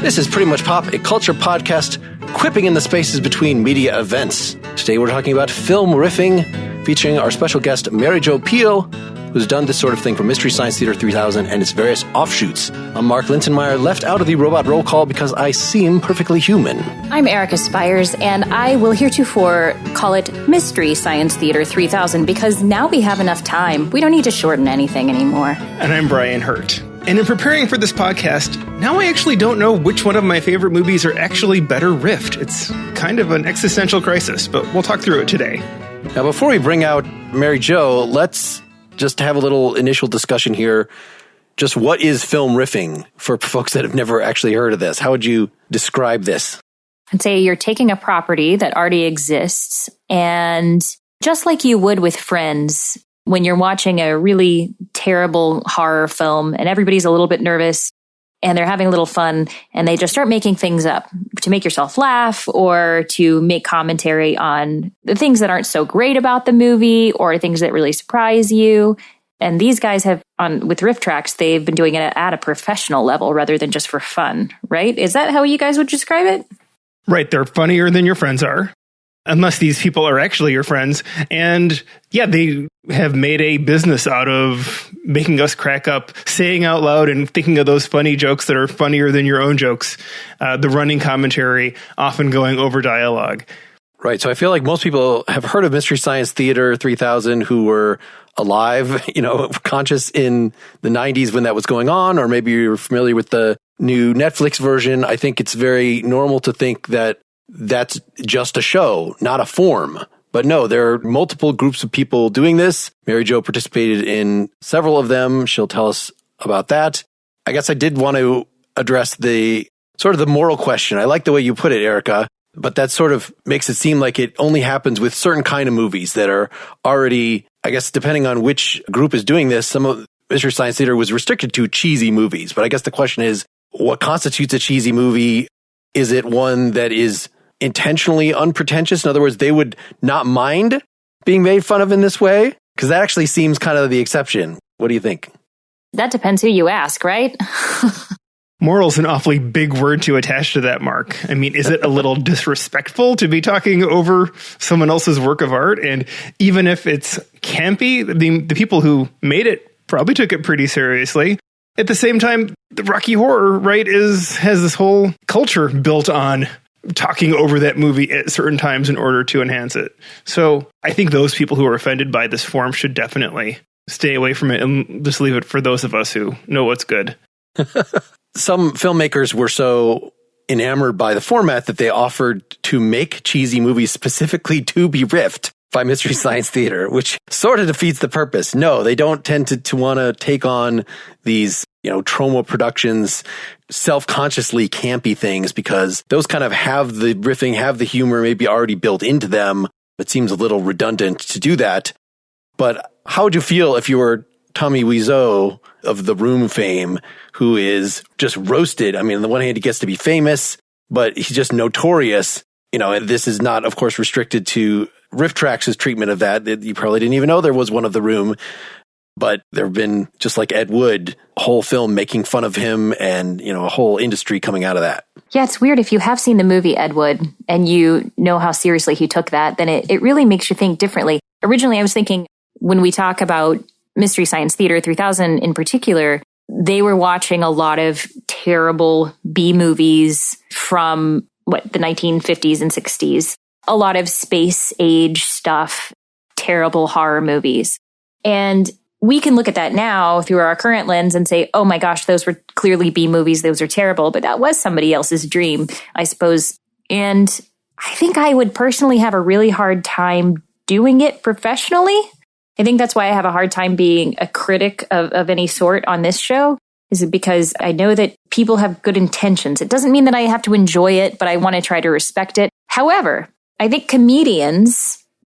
This is Pretty Much Pop, a culture podcast quipping in the spaces between media events. Today we're talking about film riffing, featuring our special guest, Mary Jo Pehl, who's done this sort of thing for Mystery Science Theater 3000 and its various offshoots. I'm Mark Linsenmeyer, left out of the robot roll call because I seem perfectly human. I'm Erica Spires, and I will heretofore call it Mystery Science Theater 3000 because now we have enough time. We don't need to shorten anything anymore. And I'm Brian Hurt. And in preparing for this podcast, now I actually don't know which one of my favorite movies are actually better riffed. It's kind of an existential crisis, but we'll talk through it today. Now, before we bring out Mary Jo, let's just have a little initial discussion here. Just what is film riffing for folks that have never actually heard of this? How would you describe this? I'd say you're taking a property that already exists, and just like you would with friends, when you're watching a really terrible horror film and everybody's a little bit nervous and they're having a little fun and they just start making things up to make yourself laugh or to make commentary on the things that aren't so great about the movie or things that really surprise you. And these guys have, with Rifftrax, they've been doing it at a professional level rather than just for fun, right? Is that how you guys would describe it? Right, they're funnier than your friends are. Unless these people are actually your friends. And yeah, they have made a business out of making us crack up, saying out loud and thinking of those funny jokes that are funnier than your own jokes. The running commentary, often going over dialogue. Right. So I feel like most people have heard of Mystery Science Theater 3000 who were alive, conscious in the 90s when that was going on, or maybe you're familiar with the new Netflix version. I think it's very normal to think that that's just a show, not a form. But no, there are multiple groups of people doing this. Mary Jo participated in several of them. She'll tell us about that. I guess I did want to address the sort of the moral question. I like the way you put it, Erica, but that sort of makes it seem like it only happens with certain kind of movies that are already, I guess, depending on which group is doing this, some of Mystery Science Theater was restricted to cheesy movies. But I guess the question is, what constitutes a cheesy movie? Is it one that is intentionally unpretentious? In other words, they would not mind being made fun of in this way? Because that actually seems kind of the exception. What do you think? That depends who you ask, right? Moral's an awfully big word to attach to that, Mark. I mean, is it a little disrespectful to be talking over someone else's work of art? And even if it's campy, the people who made it probably took it pretty seriously. At the same time, the Rocky Horror, right, has this whole culture built on talking over that movie at certain times in order to enhance it. So I think those people who are offended by this form should definitely stay away from it and just leave it for those of us who know what's good. Some filmmakers were so enamored by the format that they offered to make cheesy movies specifically to be riffed by Mystery Science Theater, which sort of defeats the purpose. No, they don't tend to want to take on these, Troma Productions self-consciously campy things because those kind of have the riffing, have the humor maybe already built into them. It seems a little redundant to do that. But how would you feel if you were Tommy Wiseau of The Room fame, who is just roasted? I mean, on the one hand, he gets to be famous, but he's just notorious. And this is not, of course, restricted to Rifftrax's treatment of that. You probably didn't even know there was one of The Room. But there have been, just like Ed Wood, a whole film making fun of him and, a whole industry coming out of that. Yeah, it's weird. If you have seen the movie Ed Wood and you know how seriously he took that, then it really makes you think differently. Originally, I was thinking when we talk about Mystery Science Theater 3000 in particular, they were watching a lot of terrible B movies from the 1950s and 60s. A lot of space age stuff, terrible horror movies. And we can look at that now through our current lens and say, oh my gosh, those were clearly B movies. Those are terrible. But that was somebody else's dream, I suppose. And I think I would personally have a really hard time doing it professionally. I think that's why I have a hard time being a critic of any sort on this show, is because I know that people have good intentions. It doesn't mean that I have to enjoy it, but I want to try to respect it. However, I think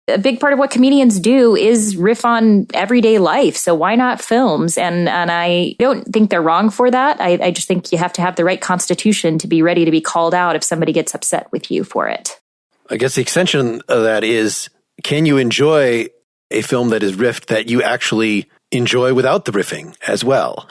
a big part of what comedians do is riff on everyday life. So why not films? And I don't think they're wrong for that. I just think you have to have the right constitution to be ready to be called out if somebody gets upset with you for it. I guess the extension of that is, can you enjoy a film that is riffed that you actually enjoy without the riffing as well?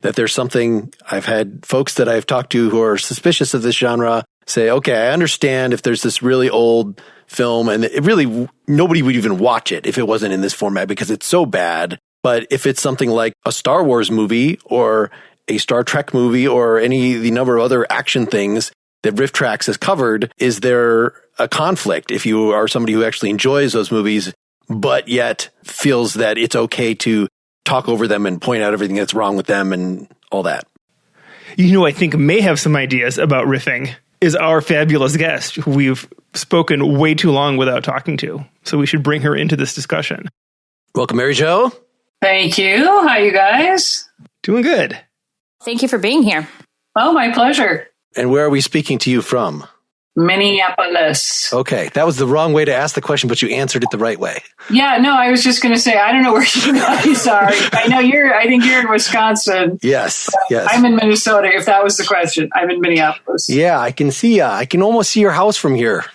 that there's something. I've had folks that I've talked to who are suspicious of this genre say, okay, I understand if there's this really old film and it really, nobody would even watch it if it wasn't in this format because it's so bad. But if it's something like a Star Wars movie or a Star Trek movie or the number of other action things that Rifftrax has covered, is there a conflict if you are somebody who actually enjoys those movies, but yet feels that it's okay to talk over them and point out everything that's wrong with them and all that? I think may have some ideas about riffing is our fabulous guest, who we've spoken way too long without talking to. So we should bring her into this discussion. Welcome, Mary Jo. Thank you. How you guys? Doing good. Thank you for being here. Oh, my pleasure. And where are we speaking to you from? Minneapolis. Okay, that was the wrong way to ask the question, but you answered it the right way. Yeah, no, I was just going to say, I don't know where you guys are. I think you're in Wisconsin. Yes. I'm in Minnesota, if that was the question. I'm in Minneapolis. Yeah, I can see ya. I can almost see your house from here.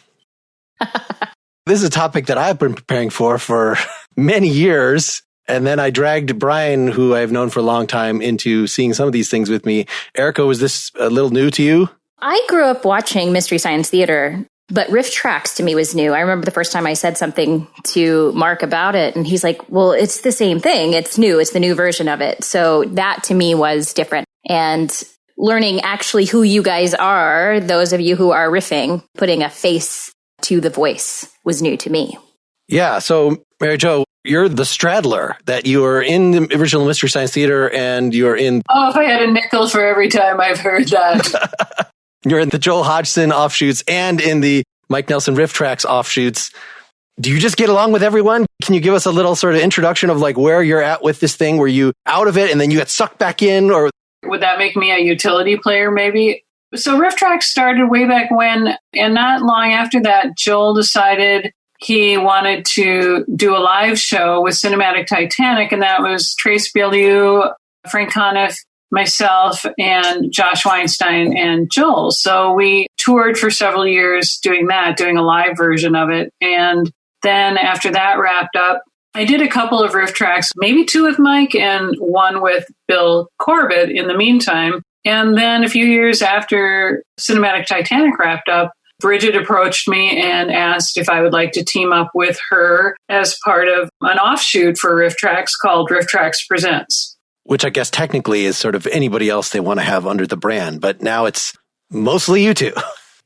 This is a topic that I've been preparing for many years. And then I dragged Brian, who I've known for a long time, into seeing some of these things with me. Erica, was this a little new to you? I grew up watching Mystery Science Theater, but Rifftrax to me was new. I remember the first time I said something to Mark about it, and he's like, well, it's the same thing. It's new. It's the new version of it. So that to me was different. And learning actually who you guys are, those of you who are riffing, putting a face to the voice was new to me. Yeah. So, Mary Jo, you're the straddler, that you are in the original Mystery Science Theater and you're in... Oh, if I had a nickel for every time I've heard that. You're in the Joel Hodgson offshoots and in the Mike Nelson Rifftrax offshoots. Do you just get along with everyone? Can you give us a little sort of introduction of like where you're at with this thing? Were you out of it and then you got sucked back in? Or would that make me a utility player maybe? So Rifftrax started way back when, and not long after that, Joel decided he wanted to do a live show with Cinematic Titanic, and that was Trace Beaulieu, Frank Conniff, myself, and Josh Weinstein and Joel. So we toured for several years doing a live version of it. And then after that wrapped up, I did a couple of Rifftrax, maybe 2 with Mike and 1 with Bill Corbett in the meantime. And then a few years after Cinematic Titanic wrapped up, Bridget approached me and asked if I would like to team up with her as part of an offshoot for Rifftrax called Rifftrax Presents. Which I guess technically is sort of anybody else they want to have under the brand, but now it's mostly you two.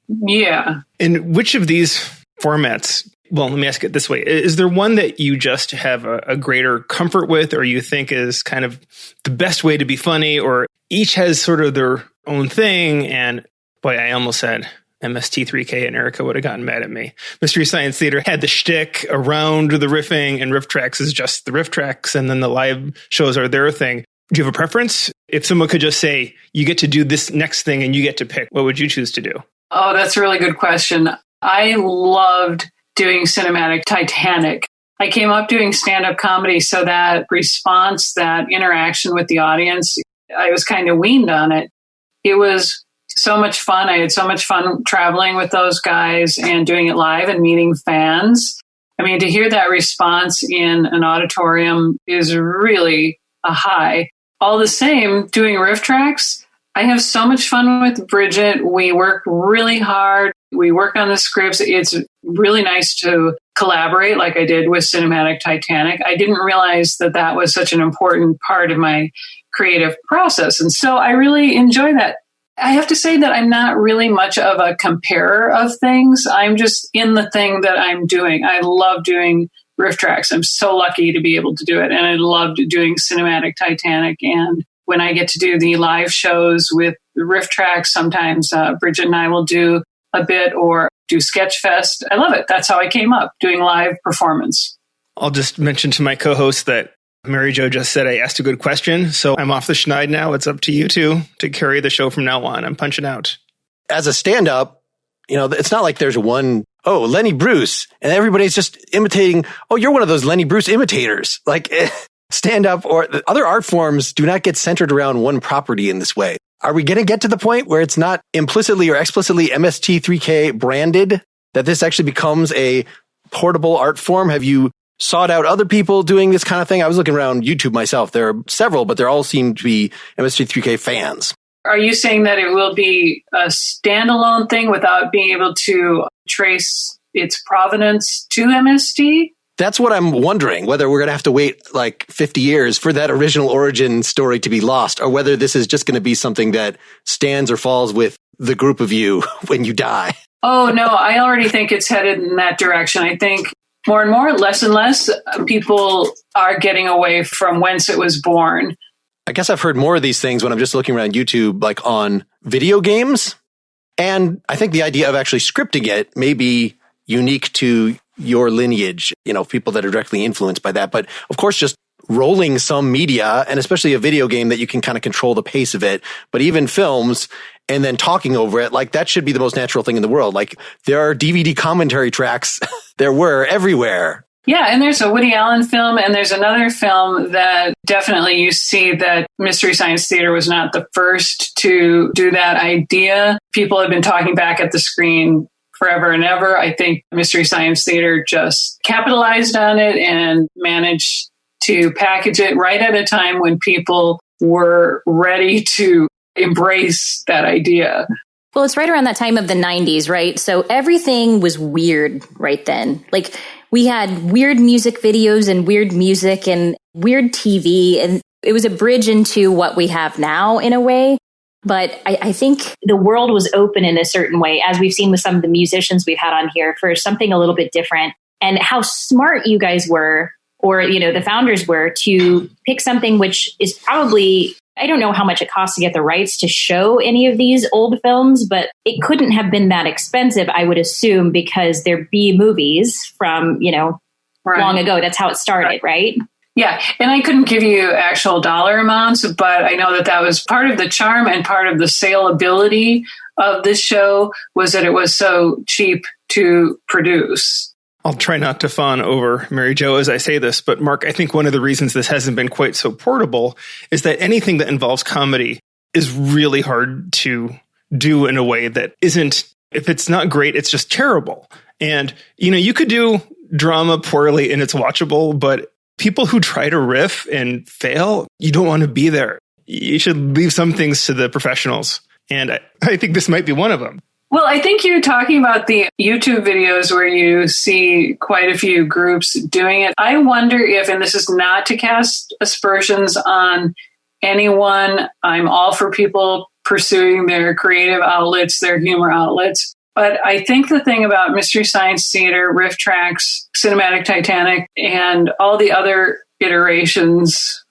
Yeah. And which of these formats, well, let me ask it this way. Is there one that you just have a greater comfort with, or you think is kind of the best way to be funny, or each has sort of their own thing? And boy, I almost said MST3K and Erica would have gotten mad at me. Mystery Science Theater had the shtick around the riffing, and Rifftrax is just the Rifftrax, and then the live shows are their thing. Do you have a preference? If someone could just say, you get to do this next thing and you get to pick, what would you choose to do? Oh, that's a really good question. I loved doing Cinematic Titanic. I came up doing stand-up comedy, so that response, that interaction with the audience, I was kind of weaned on it. It was so much fun. I had so much fun traveling with those guys and doing it live and meeting fans. I mean, to hear that response in an auditorium is really a high. All the same, doing Rifftrax, I have so much fun with Bridget. We work really hard. We work on the scripts. It's really nice to collaborate like I did with Cinematic Titanic. I didn't realize that that was such an important part of my creative process. And so I really enjoy that. I have to say that I'm not really much of a comparer of things. I'm just in the thing that I'm doing. I love doing Rifftrax. I'm so lucky to be able to do it. And I loved doing Cinematic Titanic. And when I get to do the live shows with Rifftrax, sometimes Bridget and I will do a bit or do Sketchfest. I love it. That's how I came up, doing live performance. I'll just mention to my co-host that Mary Jo just said I asked a good question, so I'm off the schneid now. It's up to you two to carry the show from now on. I'm punching out. As a stand-up, it's not like there's one, Lenny Bruce, and everybody's just imitating, you're one of those Lenny Bruce imitators. Like, stand-up or other art forms do not get centered around one property in this way. Are we going to get to the point where it's not implicitly or explicitly MST3K branded, that this actually becomes a portable art form? Have you sought out other people doing this kind of thing? I was looking around YouTube myself. There are several, but they all seem to be MST3K fans. Are you saying that it will be a standalone thing without being able to trace its provenance to MST? That's what I'm wondering, whether we're going to have to wait like 50 years for that original origin story to be lost, or whether this is just going to be something that stands or falls with the group of you when you die. Oh, no, I already think it's headed in that direction. I think more and more, less and less people are getting away from whence it was born. I guess I've heard more of these things when I'm just looking around YouTube, like on video games. And I think the idea of actually scripting it may be unique to your lineage, people that are directly influenced by that. But of course, just rolling some media, and especially a video game that you can kind of control the pace of it, but even films, and then talking over it, like that should be the most natural thing in the world. Like there are DVD commentary tracks, there were everywhere. Yeah, and there's a Woody Allen film, and there's another film that definitely you see that Mystery Science Theater was not the first to do that idea. People have been talking back at the screen forever and ever. I think Mystery Science Theater just capitalized on it and managed to package it right at a time when people were ready to embrace that idea. Well, it's right around that time of the 90s, right? So everything was weird right then. Like we had weird music videos and weird music and weird TV, and it was a bridge into what we have now in a way. But I think the world was open in a certain way, as we've seen with some of the musicians we've had on here, for something a little bit different. And how smart you guys were, or, the founders were, to pick something which is probably, I don't know how much it costs to get the rights to show any of these old films, but it couldn't have been that expensive, I would assume, because they're B movies from, long ago. That's how it started, right? Yeah, and I couldn't give you actual dollar amounts, but I know that was part of the charm and part of the saleability of this show was that it was so cheap to produce. I'll try not to fawn over Mary Jo as I say this, but Mark, I think one of the reasons this hasn't been quite so portable is that anything that involves comedy is really hard to do in a way that isn't, if it's not great, it's just terrible. And, you could do drama poorly and it's watchable, but people who try to riff and fail, you don't want to be there. You should leave some things to the professionals. And I think this might be one of them. Well, I think you're talking about the YouTube videos where you see quite a few groups doing it. I wonder if, and this is not to cast aspersions on anyone, I'm all for people pursuing their creative outlets, their humor outlets. But I think the thing about Mystery Science Theater, Rifftrax, Cinematic Titanic, and all the other iterations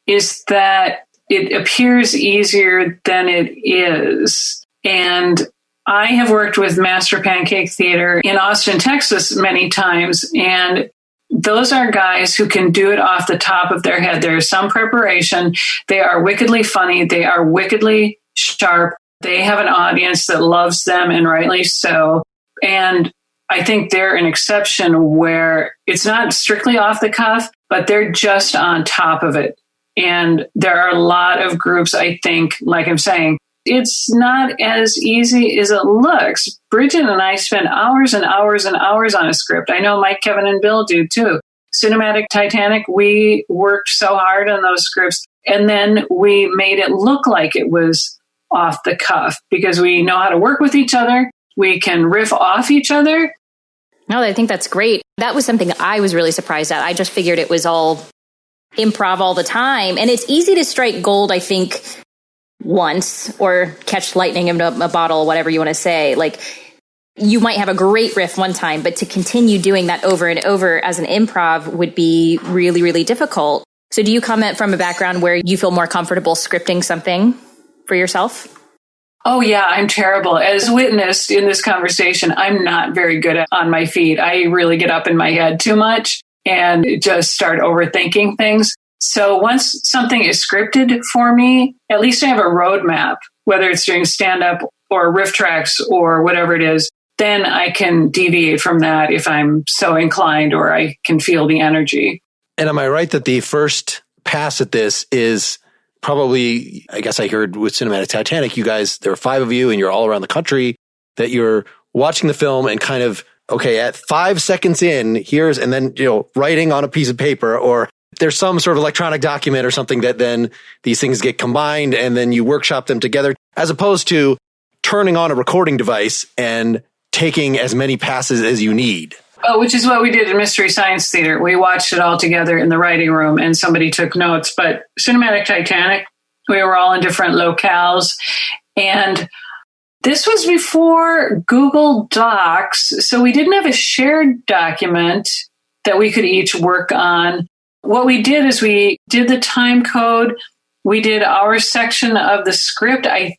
is that it appears easier than it is. And I have worked with Master Pancake Theater in Austin, Texas many times, and those are guys who can do it off the top of their head. There is some preparation. They are wickedly funny. They are wickedly sharp. They have an audience that loves them, and rightly so. And I think they're an exception where it's not strictly off the cuff, but they're just on top of it. And there are a lot of groups, I think, like I'm saying, it's not as easy as it looks. Bridget and I spent hours and hours and hours on a script. I know Mike, Kevin, and Bill do too. Cinematic Titanic, we worked so hard on those scripts. And then we made it look like it was off the cuff because we know how to work with each other. We can riff off each other. No, I think that's great. That was something I was really surprised at. I just figured it was all improv all the time. And it's easy to strike gold, I think, once, or catch lightning in a bottle, whatever you want to say. Like, you might have a great riff one time, but to continue doing that over and over as an improv would be really, really difficult. So do you come from a background where you feel more comfortable scripting something for yourself? Oh, yeah, I'm terrible. As witnessed in this conversation, I'm not very good on my feet. I really get up in my head too much and just start overthinking things. So once something is scripted for me, at least I have a roadmap, whether it's doing stand-up or Rifftrax or whatever it is, then I can deviate from that if I'm so inclined or I can feel the energy. And am I right that the first pass at this is probably, I guess I heard with Cinematic Titanic, you guys, there are 5 of you and you're all around the country, that you're watching the film and kind of okay, at 5 seconds in, and then, writing on a piece of paper, or there's some sort of electronic document or something that then these things get combined and then you workshop them together, as opposed to turning on a recording device and taking as many passes as you need. Oh, which is what we did in Mystery Science Theater. We watched it all together in the writing room and somebody took notes. But Cinematic Titanic, we were all in different locales. And this was before Google Docs, so we didn't have a shared document that we could each work on. What we did is we did the time code. We did our section of the script. I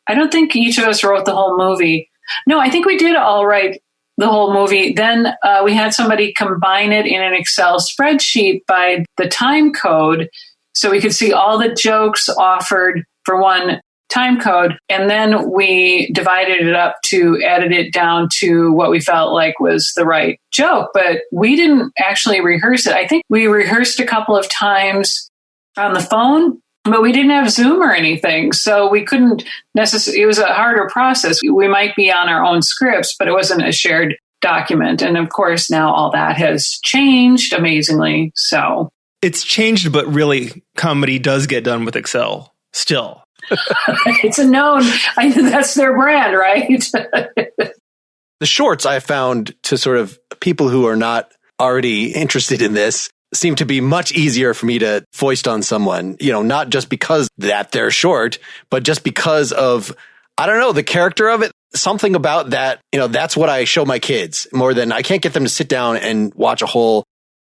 don't think each of us wrote the whole movie. No, I think we did all write the whole movie. Then we had somebody combine it in an Excel spreadsheet by the time code so we could see all the jokes offered for one time code. And then we divided it up to edit it down to what we felt like was the right joke. But we didn't actually rehearse it. I think we rehearsed a couple of times on the phone, but we didn't have Zoom or anything. So we couldn't necessarily, it was a harder process. We might be on our own scripts, but it wasn't a shared document. And of course, now all that has changed amazingly. So it's changed, but really comedy does get done with Excel still. It's a known, that's their brand, right? The shorts I found to sort of people who are not already interested in this seem to be much easier for me to foist on someone, not just because that they're short, but just because of, I don't know, the character of it. Something about that, that's what I show my kids more than I can't get them to sit down and watch a whole,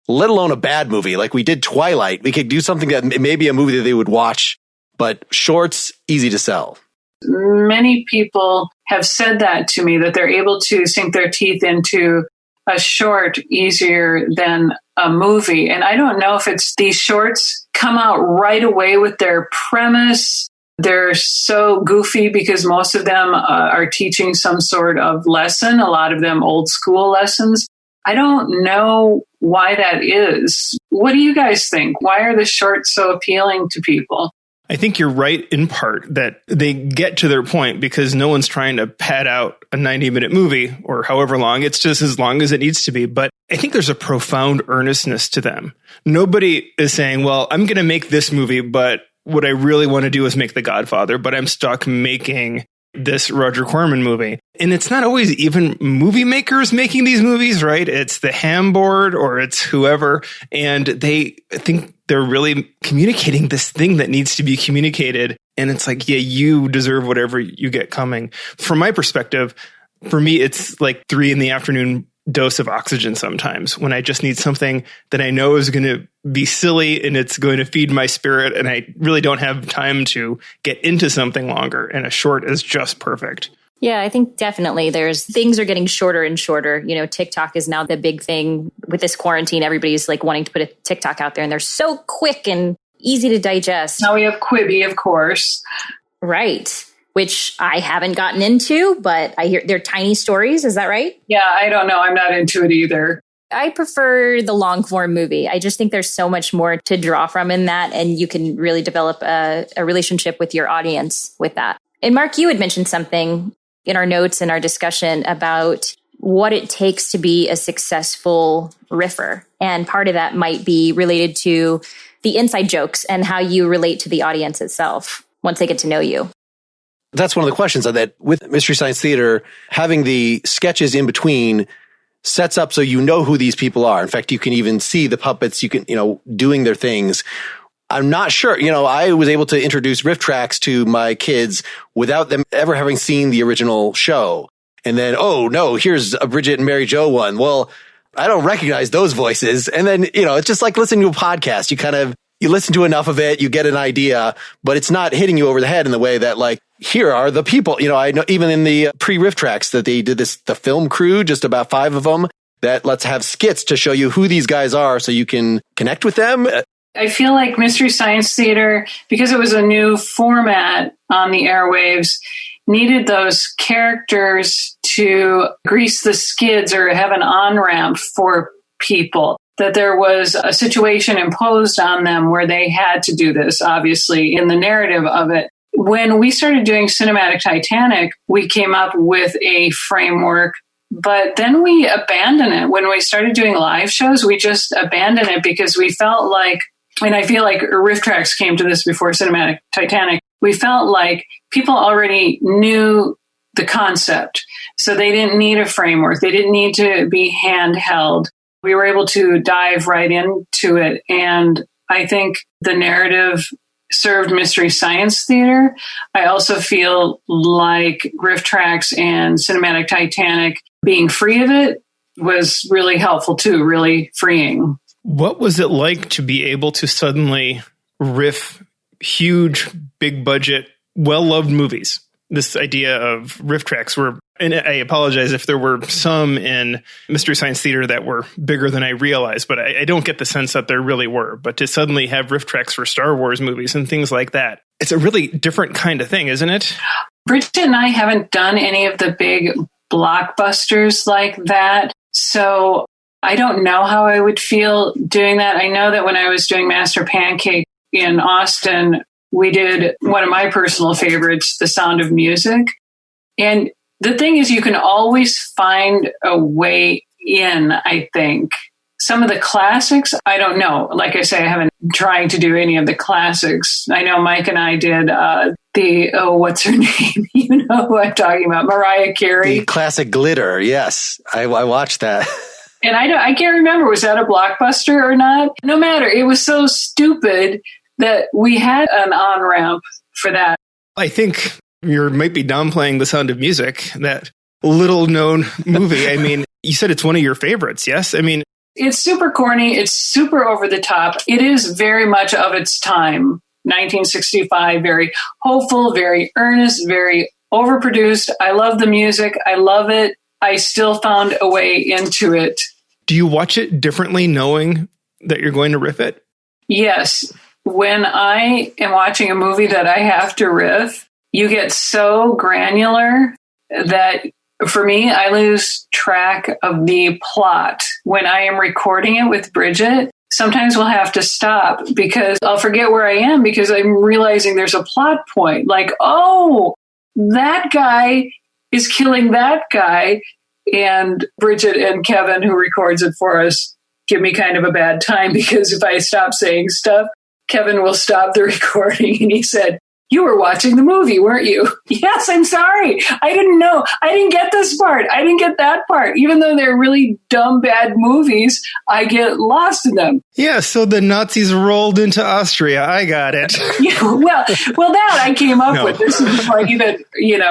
let alone a bad movie. Like we did Twilight. We could do something that may be a movie that they would watch, but shorts, easy to sell. Many people have said that to me, that they're able to sink their teeth into a short easier than a movie. And I don't know if it's these shorts come out right away with their premise. They're so goofy because most of them are teaching some sort of lesson, a lot of them old school lessons. I don't know why that is. What do you guys think? Why are the shorts so appealing to people? I think you're right in part that they get to their point because no one's trying to pad out a 90-minute movie or however long. It's just as long as it needs to be. But I think there's a profound earnestness to them. Nobody is saying, well, I'm going to make this movie, but what I really want to do is make The Godfather, but I'm stuck making this Roger Corman movie. And it's not always even movie makers making these movies, right? It's the ham board or it's whoever. And they think they're really communicating this thing that needs to be communicated. And it's like, yeah, you deserve whatever you get coming. From my perspective, for me, it's like 3 p.m. dose of oxygen sometimes when I just need something that I know is going to be silly and it's going to feed my spirit. And I really don't have time to get into something longer. And a short is just perfect. Yeah, I think definitely things are getting shorter and shorter. TikTok is now the big thing with this quarantine. Everybody's like wanting to put a TikTok out there and they're so quick and easy to digest. Now we have Quibi, of course. Right. Which I haven't gotten into, but I hear they're tiny stories. Is that right? Yeah, I don't know. I'm not into it either. I prefer the long form movie. I just think there's so much more to draw from in that. And you can really develop a relationship with your audience with that. And Mark, you had mentioned something in our notes and our discussion about what it takes to be a successful riffer. And part of that might be related to the inside jokes and how you relate to the audience itself once they get to know you. That's one of the questions that with Mystery Science Theater, having the sketches in between sets up so you know who these people are. In fact, you can even see the puppets, doing their things. I'm not sure. I was able to introduce Rifftrax to my kids without them ever having seen the original show. And then, oh no, here's a Bridget and Mary Jo one. Well, I don't recognize those voices. And then, it's just like listening to a podcast. You listen to enough of it, you get an idea, but it's not hitting you over the head in the way that like, here are the people. I know even in the pre-Rifftrax that they did the film crew, just about 5 of them, that let's have skits to show you who these guys are so you can connect with them. I feel like Mystery Science Theater, because it was a new format on the airwaves, needed those characters to grease the skids or have an on-ramp for people. That there was a situation imposed on them where they had to do this, obviously, in the narrative of it. When we started doing Cinematic Titanic, we came up with a framework But then we abandoned it. When we started doing live shows, we just abandoned it because we felt like, and I feel like Rifftrax came to this before Cinematic Titanic, we felt like people already knew the concept. So they didn't need a framework. They didn't need to be handheld. We were able to dive right into it. And I think the narrative served Mystery Science Theater. I also feel like Rifftrax and Cinematic Titanic, being free of it, was really helpful too, really freeing. What was it like to be able to suddenly riff huge, big budget, well-loved movies? This idea of Rifftrax were, and I apologize if there were some in Mystery Science Theater that were bigger than I realized, but I don't get the sense that there really were. But to suddenly have Rifftrax for Star Wars movies and things like that, it's a really different kind of thing, isn't it? Bridget and I haven't done any of the big blockbusters like that. So I don't know how I would feel doing that. I know that when I was doing Master Pancake in Austin, we did one of my personal favorites, The Sound of Music. And the thing is, you can always find a way in, I think. Some of the classics, I don't know. Like I say, I haven't tried to do any of the classics. I know Mike and I did what's her name? You know who I'm talking about, Mariah Carey. The classic Glitter, yes. I watched that. And I can't remember, was that a blockbuster or not? No matter, it was so stupid that we had an on-ramp for that. I think you might be downplaying The Sound of Music, that little-known movie. I mean, you said it's one of your favorites, yes? I mean, it's super corny. It's super over the top. It is very much of its time. 1965, very hopeful, very earnest, very overproduced. I love the music. I love it. I still found a way into it. Do you watch it differently knowing that you're going to riff it? Yes. When I am watching a movie that I have to riff, you get so granular that for me, I lose track of the plot. When I am recording it with Bridget, sometimes we'll have to stop because I'll forget where I am because I'm realizing there's a plot point. Like, oh, that guy is killing that guy. And Bridget and Kevin, who records it for us, give me kind of a bad time because if I stop saying stuff, Kevin will stop the recording. And he said, "You were watching the movie, weren't you?" Yes, I'm sorry. I didn't know. I didn't get this part. I didn't get that part. Even though they're really dumb, bad movies, I get lost in them. Yeah, so the Nazis rolled into Austria. I got it. Yeah, well, that I came up with. This is before I even,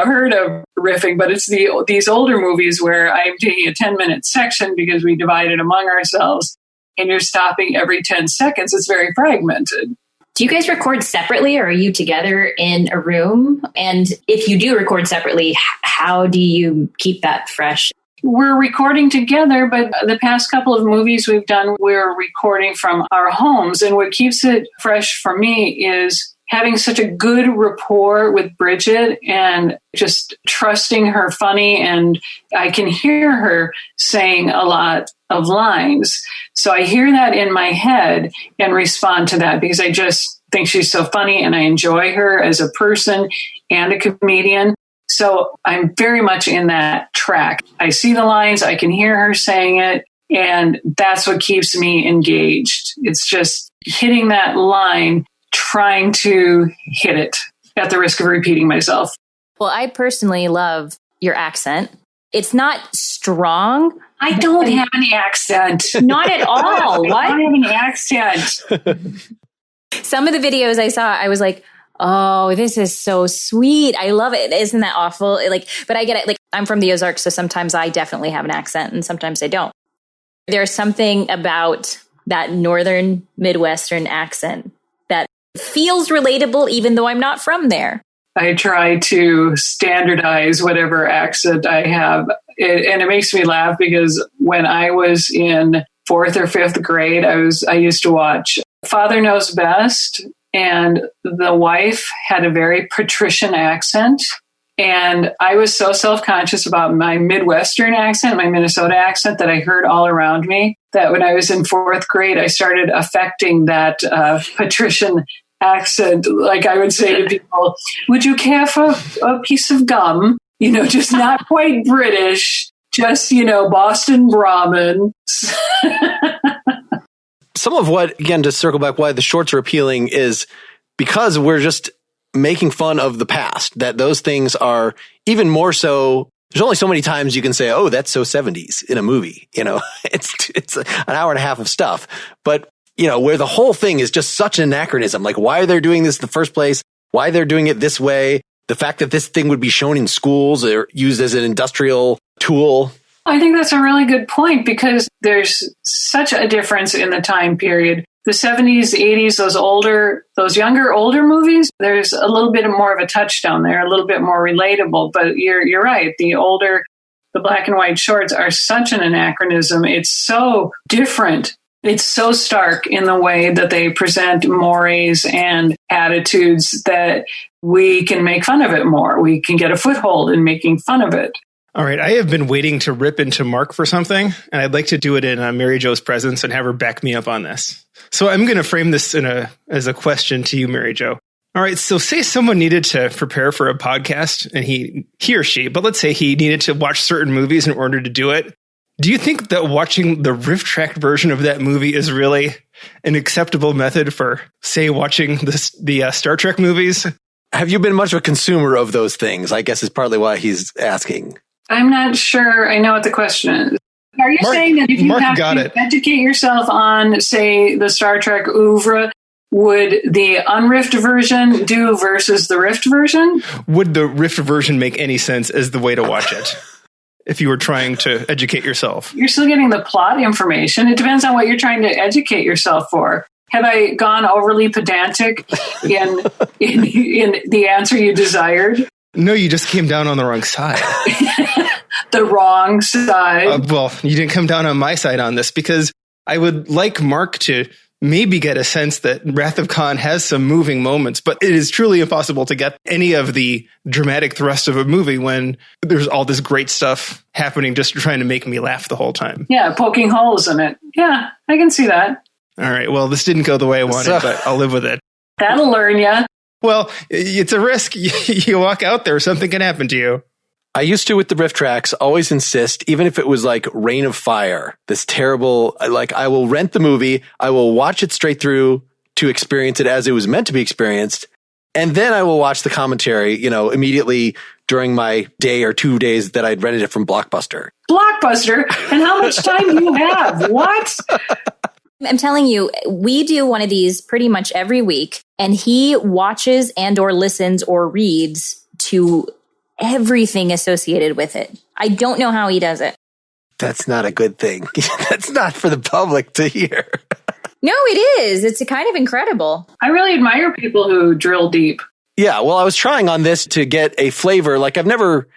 heard of riffing, but it's these older movies where I'm taking a 10-minute section because we divide it among ourselves, and you're stopping every 10 seconds. It's very fragmented. Do you guys record separately or are you together in a room? And if you do record separately, how do you keep that fresh? We're recording together, but the past couple of movies we've done, we're recording from our homes. And what keeps it fresh for me is having such a good rapport with Bridget and just trusting her funny. And I can hear her saying a lot of lines. So I hear that in my head and respond to that because I just think she's so funny and I enjoy her as a person and a comedian. So I'm very much in that track. I see the lines, I can hear her saying it, and that's what keeps me engaged. It's just hitting that line, trying to hit it at the risk of repeating myself. Well, I personally love your accent. It's not strong. I don't have any accent. Not at all. What? I don't have any accent. Some of the videos I saw, I was like, oh, this is so sweet. I love it. Isn't that awful? But I get it. I'm from the Ozarks, so sometimes I definitely have an accent and sometimes I don't. There's something about that northern Midwestern accent that feels relatable, even though I'm not from there. I try to standardize whatever accent I have. And it makes me laugh because when I was in 4th or 5th grade, I used to watch Father Knows Best. And the wife had a very patrician accent. And I was so self-conscious about my Midwestern accent, my Minnesota accent that I heard all around me, that when I was in 4th grade, I started affecting that patrician accent. Like I would say to people, would you care for a piece of gum? Just not quite British, just, Boston Brahmin. Some of what, again, to circle back, why the shorts are appealing is because we're just making fun of the past, that those things are even more so. There's only so many times you can say, oh, that's so 70s in a movie. It's an hour and a half of stuff. But, where the whole thing is just such an anachronism, like why they're doing this in the first place, why they're doing it this way, the fact that this thing would be shown in schools or used as an industrial tool. I think that's a really good point because there's such a difference in the time period. The 70s, 80s, those younger, older movies, there's a little bit more of a touchstone there, a little bit more relatable. But you're right. The black and white shorts are such an anachronism. It's so different. It's so stark in the way that they present mores and attitudes that we can make fun of it more. We can get a foothold in making fun of it. All right, I have been waiting to rip into Mark for something, and I'd like to do it in Mary Jo's presence and have her back me up on this. So I'm going to frame this as a question to you, Mary Jo. All right, so say someone needed to prepare for a podcast, and he or she, but let's say he needed to watch certain movies in order to do it. Do you think that watching the Rifftrax version of that movie is really an acceptable method for, say, watching the Star Trek movies? Have you been much of a consumer of those things? I guess is partly why he's asking. I'm not sure I know what the question is. Are you saying that if you have to educate yourself on, say, the Star Trek oeuvre, would the unriffed version do versus the riffed version? Would the riffed version make any sense as the way to watch it if you were trying to educate yourself? You're still getting the plot information. It depends on what you're trying to educate yourself for. Have I gone overly pedantic in the answer you desired? No, you just came down on the wrong side. The wrong side? Well, you didn't come down on my side on this because I would like Mark to maybe get a sense that Wrath of Khan has some moving moments, but it is truly impossible to get any of the dramatic thrust of a movie when there's all this great stuff happening just trying to make me laugh the whole time. Yeah, poking holes in it. Yeah, I can see that. All right, well, this didn't go the way I wanted, but I'll live with it. That'll learn you. Well, it's a risk. You walk out there, something can happen to you. I used to, with the Rifftrax, always insist, even if it was like Reign of Fire, this terrible, like I will rent the movie, I will watch it straight through to experience it as it was meant to be experienced. And then I will watch the commentary, immediately during my day or 2 days that I'd rented it from Blockbuster. Blockbuster? And how much time do you have? What? I'm telling you, we do one of these pretty much every week, and he watches and or listens or reads to everything associated with it. I don't know how he does it. That's not a good thing. That's not for the public to hear. No, it is. It's kind of incredible. I really admire people who drill deep. Yeah, well, I was trying on this to get a flavor. Like I've never,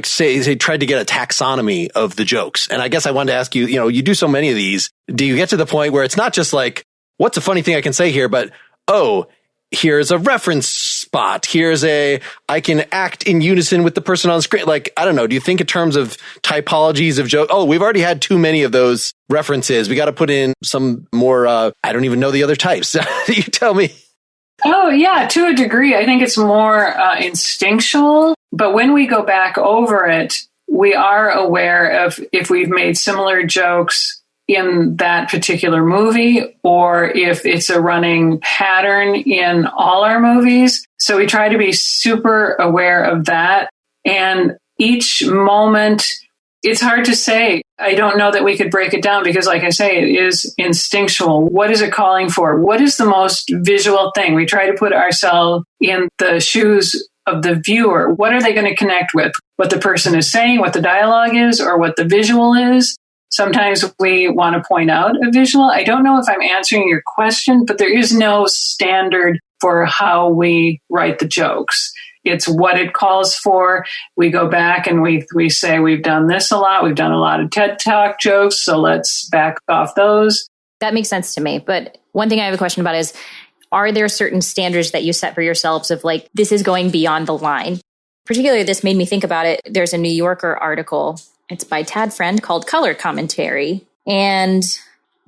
say tried to get a taxonomy of the jokes. And I guess I wanted to ask you, you do so many of these. Do you get to the point where it's not just like, what's a funny thing I can say here, but, oh, here's a reference spot. I can act in unison with the person on screen. Like, I don't know. Do you think in terms of typologies of joke? Oh, we've already had too many of those references. We got to put in some more, I don't even know the other types. You tell me. Oh, yeah, to a degree. I think it's more instinctual. But when we go back over it, we are aware of if we've made similar jokes in that particular movie or if it's a running pattern in all our movies. So we try to be super aware of that. And each moment, it's hard to say. I don't know that we could break it down because, like I say, it is instinctual. What is it calling for? What is the most visual thing? We try to put ourselves in the shoes of the viewer. What are they going to connect with? What the person is saying, what the dialogue is, or what the visual is? Sometimes we want to point out a visual. I don't know if I'm answering your question, but there is no standard for how we write the jokes. It's what it calls for. We go back and we say we've done this a lot. We've done a lot of TED Talk jokes, so let's back off those. That makes sense to me. But one thing I have a question about is, are there certain standards that you set for yourselves of like, this is going beyond the line? Particularly, this made me think about it. There's a New Yorker article. It's by Tad Friend called Color Commentary. And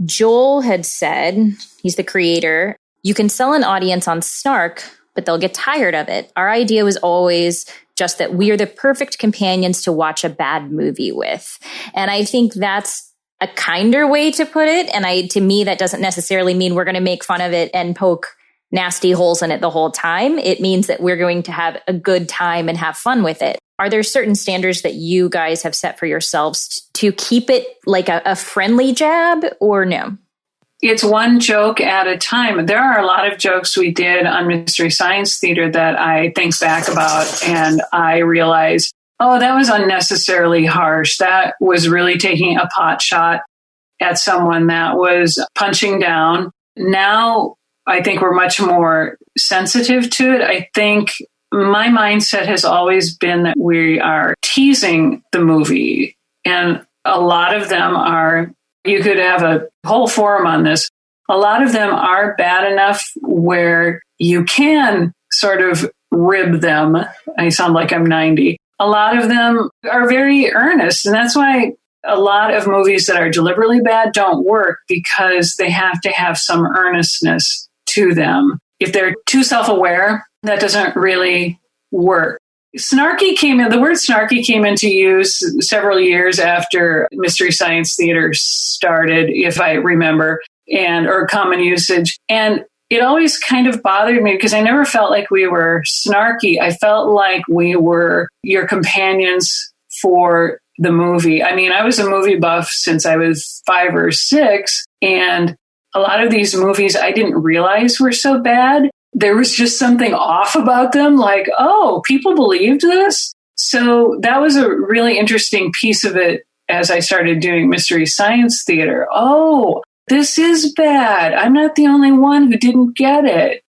Joel had said, he's the creator, you can sell an audience on snark, but they'll get tired of it. Our idea was always just that we are the perfect companions to watch a bad movie with. And I think that's a kinder way to put it. And to me, that doesn't necessarily mean we're going to make fun of it and poke nasty holes in it the whole time. It means that we're going to have a good time and have fun with it. Are there certain standards that you guys have set for yourselves to keep it like a friendly jab, or no? It's one joke at a time. There are a lot of jokes we did on Mystery Science Theater that I think back about and I realize, oh, that was unnecessarily harsh. That was really taking a pot shot at someone. That was punching down. Now, I think we're much more sensitive to it. I think my mindset has always been that we are teasing the movie. And a lot of them are, you could have a whole forum on this. A lot of them are bad enough where you can sort of rib them. I sound like I'm 90. A lot of them are very earnest. And that's why a lot of movies that are deliberately bad don't work, because they have to have some earnestness to them. If they're too self-aware, that doesn't really work. The word snarky came into use several years after Mystery Science Theater started, if I remember, or common usage. And it always kind of bothered me because I never felt like we were snarky. I felt like we were your companions for the movie. I mean, I was a movie buff since I was 5 or 6, and a lot of these movies I didn't realize were so bad. There was just something off about them, like, oh, people believed this? So that was a really interesting piece of it as I started doing Mystery Science Theater. Oh, this is bad. I'm not the only one who didn't get it.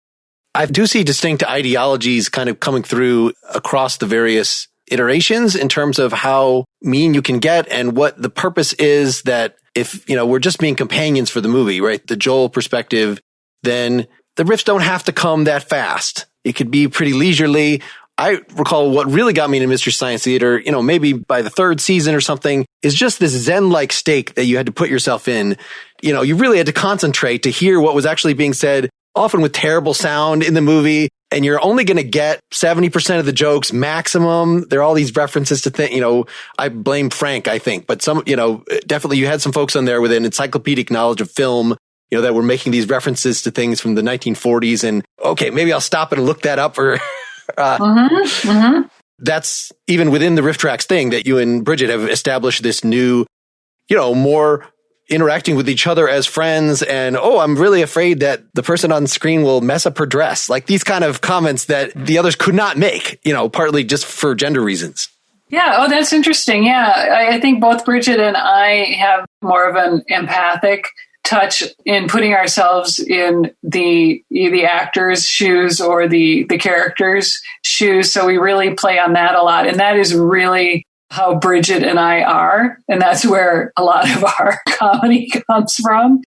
I do see distinct ideologies kind of coming through across the various iterations in terms of how mean you can get and what the purpose is. That if, we're just being companions for the movie, right? The Joel perspective, then the riffs don't have to come that fast. It could be pretty leisurely. I recall what really got me into Mystery Science Theater, maybe by the 3rd season or something, is just this Zen-like state that you had to put yourself in. You really had to concentrate to hear what was actually being said, often with terrible sound in the movie. And you're only going to get 70% of the jokes maximum. There are all these references to things, I blame Frank, I think, but definitely you had some folks on there with an encyclopedic knowledge of film, that were making these references to things from the 1940s. And okay, maybe I'll stop and look that up. Or That's even within the Rifftrax thing that you and Bridget have established this new, more interacting with each other as friends. And, oh, I'm really afraid that the person on screen will mess up her dress. Like these kind of comments that the others could not make, partly just for gender reasons. Yeah. Oh, that's interesting. Yeah. I think both Bridget and I have more of an empathic touch in putting ourselves in the actor's shoes or the character's shoes. So we really play on that a lot. And that is really how Bridget and I are. And that's where a lot of our comedy comes from.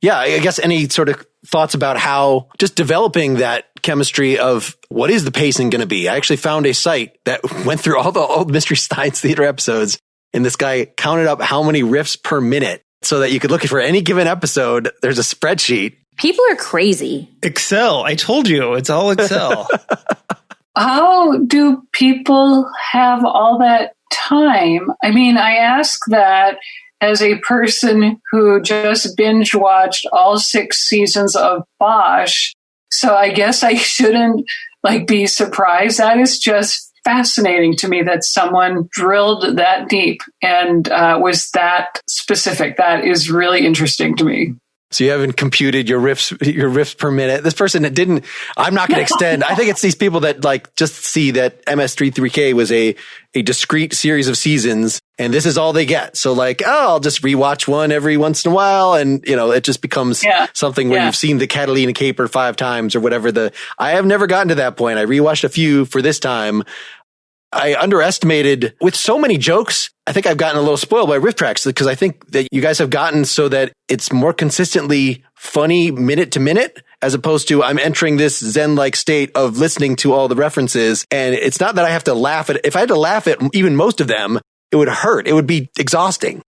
Yeah, I guess any sort of thoughts about how just developing that chemistry of what is the pacing going to be? I actually found a site that went through all the old Mystery Science Theater episodes, and this guy counted up how many riffs per minute so that you could look for any given episode. There's a spreadsheet. People are crazy. Excel. I told you, it's all Excel. How do people have all that time? I mean, I ask that as a person who just binge watched all 6 seasons of Bosch. So I guess I shouldn't be surprised. That is just fascinating to me that someone drilled that deep and was that specific. That is really interesting to me. So you haven't computed your riffs per minute. This person that didn't, I'm not going to extend. I think it's these people that just see that MST3K was a discrete series of seasons and this is all they get. So I'll just rewatch one every once in a while. And, it just becomes something where you've seen the Catalina Caper 5 times or whatever. I have never gotten to that point. I rewatched a few for this time. I underestimated with so many jokes. I think I've gotten a little spoiled by Rifftrax because I think that you guys have gotten so that it's more consistently funny minute to minute, as opposed to I'm entering this Zen-like state of listening to all the references. And it's not that I have to laugh at, if I had to laugh at even most of them, it would hurt. It would be exhausting.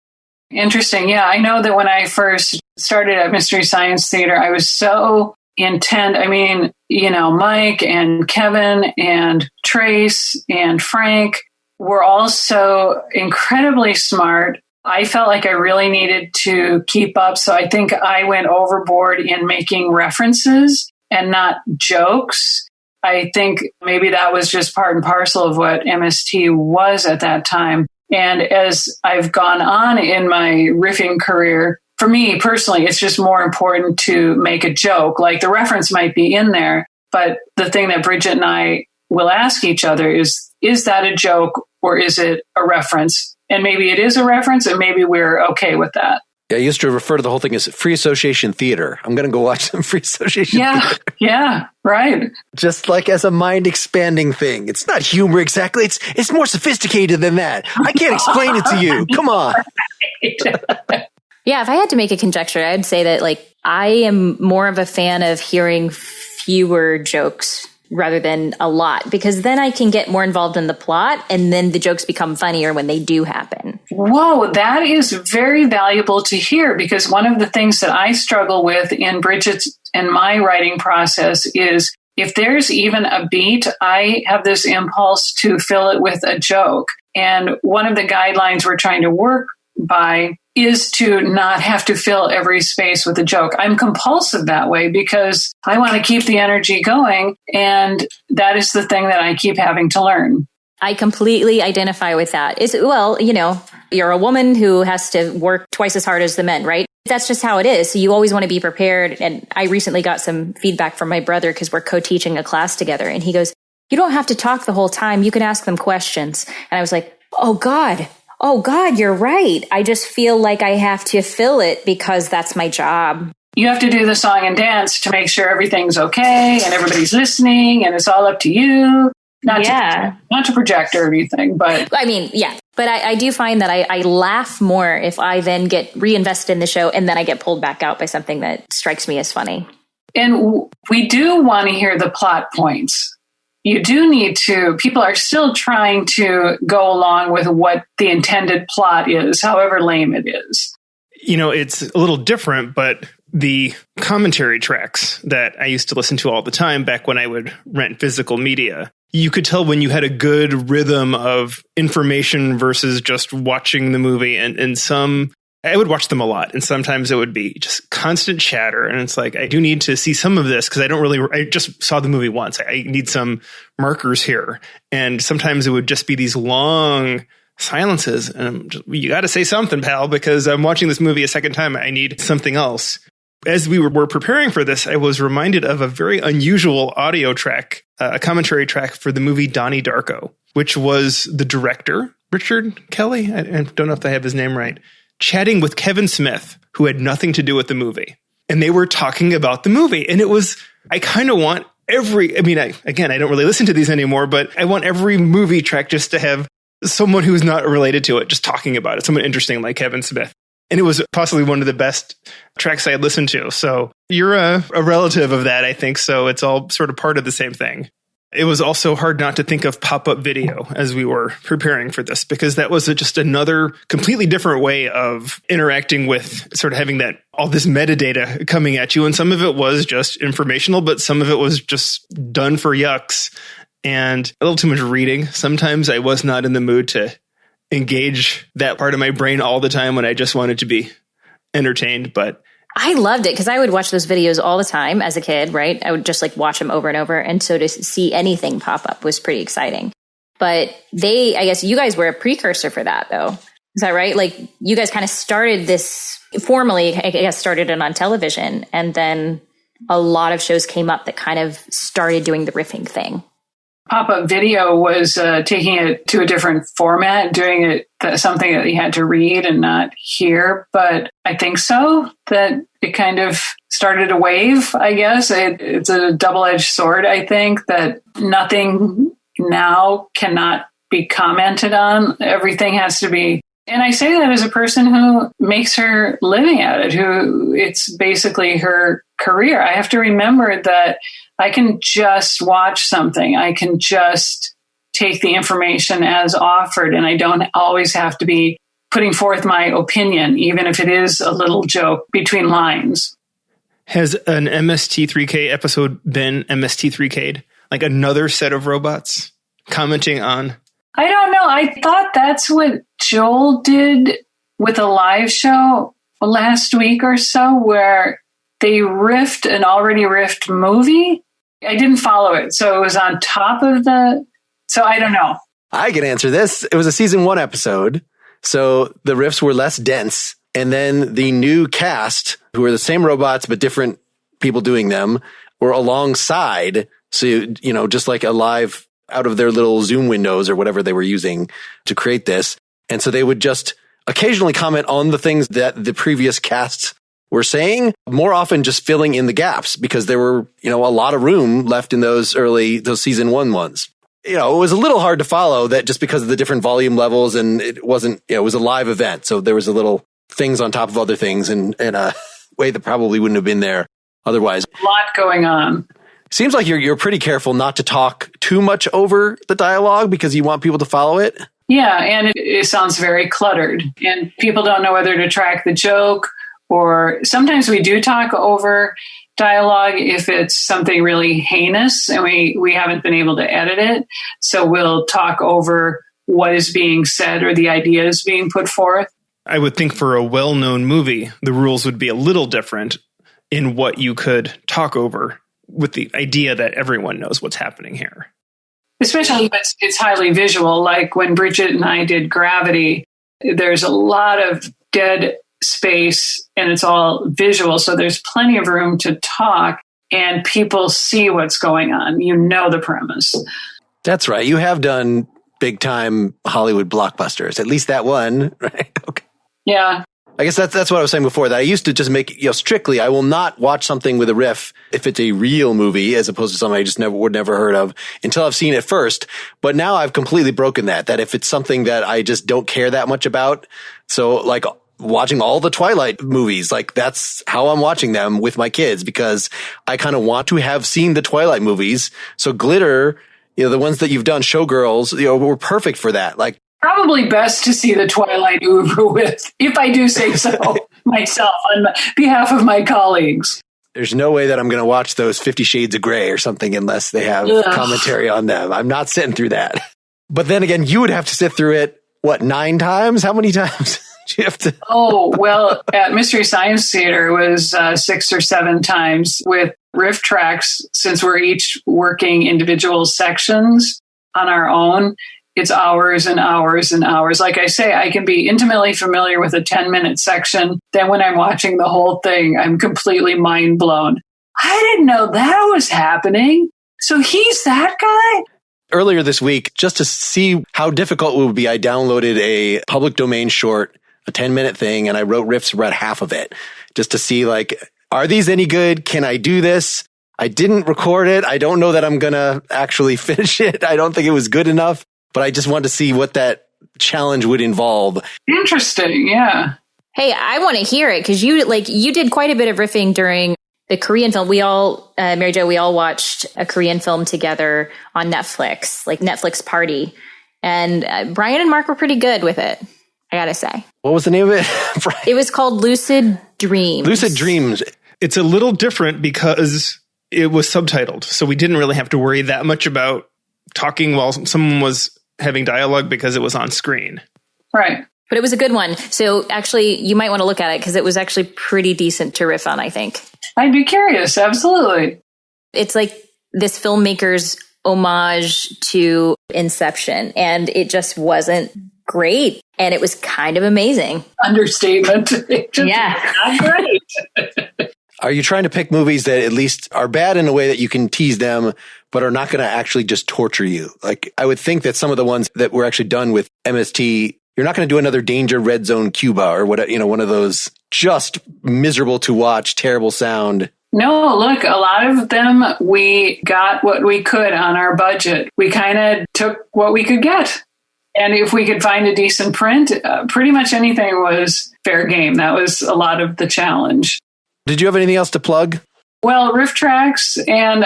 Interesting. Yeah. I know that when I first started at Mystery Science Theater, I was so intent. I mean, Mike and Kevin and Trace and Frank were all so incredibly smart. I felt like I really needed to keep up. So I think I went overboard in making references and not jokes. I think maybe that was just part and parcel of what MST was at that time. And as I've gone on in my riffing career, for me personally, it's just more important to make a joke. Like the reference might be in there, but the thing that Bridget and I will ask each other is that a joke or is it a reference? And maybe it is a reference and maybe we're okay with that. Yeah, I used to refer to the whole thing as free association theater. I'm going to go watch some free association theater. Yeah, right. Just like as a mind expanding thing. It's not humor exactly. It's more sophisticated than that. I can't explain it to you. Come on. Yeah, if I had to make a conjecture, I'd say that I am more of a fan of hearing fewer jokes rather than a lot, because then I can get more involved in the plot and then the jokes become funnier when they do happen. Whoa, that is very valuable to hear, because one of the things that I struggle with in Bridget's and my writing process is if there's even a beat, I have this impulse to fill it with a joke. And one of the guidelines we're trying to work by is to not have to fill every space with a joke. I'm compulsive that way because I want to keep the energy going. And that is the thing that I keep having to learn. I completely identify with that. You're a woman who has to work twice as hard as the men, right? That's just how it is. So you always want to be prepared. And I recently got some feedback from my brother because we're co-teaching a class together. And he goes, you don't have to talk the whole time. You can ask them questions. And I was like, oh God, you're right. I just feel like I have to fill it because that's my job. You have to do the song and dance to make sure everything's okay and everybody's listening and it's all up to you. Not to project or anything, but... I mean, yeah. But I do find that I laugh more if I then get reinvested in the show and then I get pulled back out by something that strikes me as funny. And we do want to hear the plot points. You do need to... People are still trying to go along with what the intended plot is, however lame it is. It's a little different, but the commentary tracks that I used to listen to all the time back when I would rent physical media, you could tell when you had a good rhythm of information versus just watching the movie. And I would watch them a lot. And sometimes it would be just constant chatter. And it's like, I do need to see some of this because I just saw the movie once. I need some markers here. And sometimes it would just be these long silences. And you got to say something, pal, because I'm watching this movie a second time. I need something else. As we were preparing for this, I was reminded of a very unusual audio track, a commentary track for the movie Donnie Darko, which was the director, Richard Kelly, I don't know if I have his name right, chatting with Kevin Smith, who had nothing to do with the movie. And they were talking about the movie. And I kind of want I don't really listen to these anymore, but I want every movie track just to have someone who's not related to it, just talking about it, someone interesting like Kevin Smith. And it was possibly one of the best tracks I had listened to. So you're a relative of that, I think. So it's all sort of part of the same thing. It was also hard not to think of pop-up video as we were preparing for this, because that was just another completely different way of interacting with sort of having all this metadata coming at you. And some of it was just informational, but some of it was just done for yucks and a little too much reading. Sometimes I was not in the mood to engage that part of my brain all the time when I just wanted to be entertained. But I loved it because I would watch those videos all the time as a kid, right? I would just watch them over and over. And so to see anything pop up was pretty exciting. But I guess you guys were a precursor for that, though. Is that right? You guys kind of started this formally, I guess, started it on television. And then a lot of shows came up that kind of started doing the riffing thing. Pop-up video was taking it to a different format, doing it something that you had to read and not hear. But I think so, that it kind of started a wave, I guess. It's a double-edged sword, I think, that nothing now cannot be commented on. Everything has to be. And I say that as a person who makes her living at it, who it's basically her career. I have to remember that I can just watch something. I can just take the information as offered, and I don't always have to be putting forth my opinion, even if it is a little joke between lines. Has an MST3K episode been MST3K'd? Like another set of robots commenting on? I don't know. I thought that's what Joel did with a live show last week or so, where they riffed an already riffed movie. I didn't follow it. So it was on top of so I don't know. I can answer this. It was a season 1 episode. So the riffs were less dense. And then the new cast, who were the same robots, but different people doing them, were alongside. So, just like a live out of their little Zoom windows or whatever they were using to create this. And so they would just occasionally comment on the things that the previous casts were saying, more often just filling in the gaps because there were, a lot of room left in those season 1 ones. It was a little hard to follow that just because of the different volume levels, and it wasn't, it was a live event. So there was a little things on top of other things in a way that probably wouldn't have been there otherwise. A lot going on. Seems like you're pretty careful not to talk too much over the dialogue because you want people to follow it. Yeah, and it sounds very cluttered, and people don't know whether to track the joke, or sometimes we do talk over dialogue if it's something really heinous and we haven't been able to edit it. So we'll talk over what is being said or the ideas being put forth. I would think for a well-known movie, the rules would be a little different in what you could talk over, with the idea that everyone knows what's happening here. Especially if it's highly visual, like when Bridget and I did Gravity, there's a lot of dead space and it's all visual. So there's plenty of room to talk and people see what's going on. The premise. That's right. You have done big time Hollywood blockbusters, at least that one, right? Okay. Yeah. I guess that's what I was saying before, that I used to just make, strictly, I will not watch something with a riff if it's a real movie as opposed to something I just would never heard of until I've seen it first. But now I've completely broken that if it's something that I just don't care that much about. So like watching all the Twilight movies, like that's how I'm watching them with my kids because I kind of want to have seen the Twilight movies. So Glitter, the ones that you've done, Showgirls, were perfect for that. Like, probably best to see the Twilight oeuvre with, if I do say so myself, on behalf of my colleagues. There's no way that I'm going to watch those 50 Shades of Grey or something unless they have commentary on them. I'm not sitting through that. But then again, you would have to sit through it, 9 times? How many times do you have to? Oh, well, at Mystery Science Theater, it was 6 or 7 times. With Rifftrax, since we're each working individual sections on our own, it's hours and hours and hours. Like I say, I can be intimately familiar with a 10-minute section. Then when I'm watching the whole thing, I'm completely mind blown. I didn't know that was happening. So he's that guy? Earlier this week, just to see how difficult it would be, I downloaded a public domain short, a 10-minute thing, and I wrote riffs about half of it just to see, are these any good? Can I do this? I didn't record it. I don't know that I'm going to actually finish it. I don't think it was good enough. But I just wanted to see what that challenge would involve. Interesting, yeah. Hey, I want to hear it because you did quite a bit of riffing during the Korean film. We all, Mary Jo, we all watched a Korean film together on Netflix, like Netflix Party. And Brian and Mark were pretty good with it, I gotta say. What was the name of it? It was called Lucid Dreams. Lucid Dreams. It's a little different because it was subtitled. So we didn't really have to worry that much about talking while someone was having dialogue because it was on screen. Right. But it was a good one. So actually, you might want to look at it because it was actually pretty decent to riff on, I think. I'd be curious. Absolutely. It's like this filmmaker's homage to Inception, and it just wasn't great. And it was kind of amazing. Understatement. Yeah. Not great. Are you trying to pick movies that at least are bad in a way that you can tease them, but are not going to actually just torture you? Like, I would think that some of the ones that were actually done with MST, you're not going to do another Danger Red Zone Cuba or what, one of those just miserable to watch, terrible sound. No, look, a lot of them, we got what we could on our budget. We kind of took what we could get. And if we could find a decent print, pretty much anything was fair game. That was a lot of the challenge. Did you have anything else to plug? Well, Rifftrax, and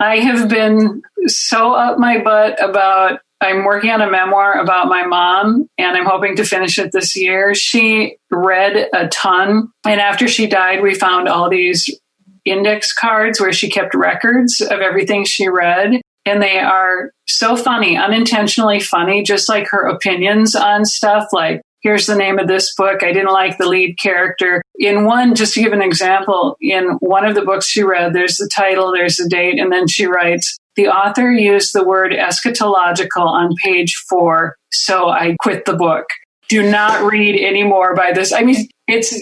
I have been so up my butt about, I'm working on a memoir about my mom, and I'm hoping to finish it this year. She read a ton, and after she died, we found all these index cards where she kept records of everything she read. And they are so funny, unintentionally funny, just like her opinions on stuff. Like, here's the name of this book. I didn't like the lead character. In one, just to give an example, in one of the books she read, there's the title, there's the date, and then she writes, the author used the word eschatological on page 4, so I quit the book. Do not read any more by this. I mean,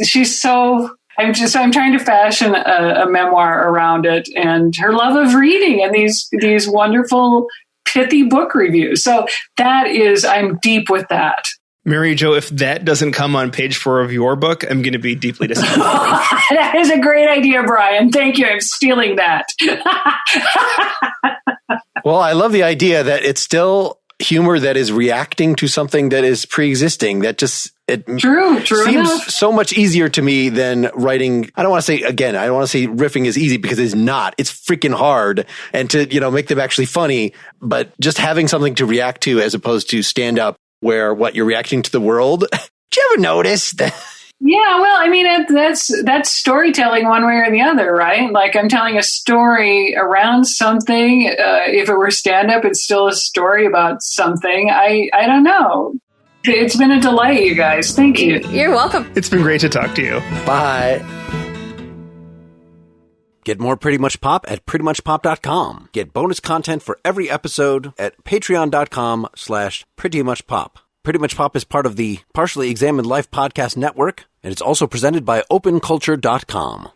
she's so... I'm trying to fashion a memoir around it, and her love of reading and these wonderful, pithy book reviews. So I'm deep with that. Mary Jo, if that doesn't come on page 4 of your book, I'm going to be deeply disappointed. That is a great idea, Brian. Thank you. I'm stealing that. Well, I love the idea that it's still humor that is reacting to something that is pre-existing. That just true seems enough. So much easier to me than writing. I don't want to say riffing is easy, because it's not. It's freaking hard, and to make them actually funny. But just having something to react to as opposed to stand up, where you're reacting to the world. Did you ever notice that? Yeah, well, I mean, that's storytelling one way or the other, right? Like, I'm telling a story around something. If it were stand-up, it's still a story about something. I don't know. It's been a delight, you guys. Thank you. You're welcome. It's been great to talk to you. Bye. Get more Pretty Much Pop at prettymuchpop.com. Get bonus content for every episode at patreon.com/prettymuchpop. Pretty Much Pop is part of the Partially Examined Life podcast network, and it's also presented by openculture.com.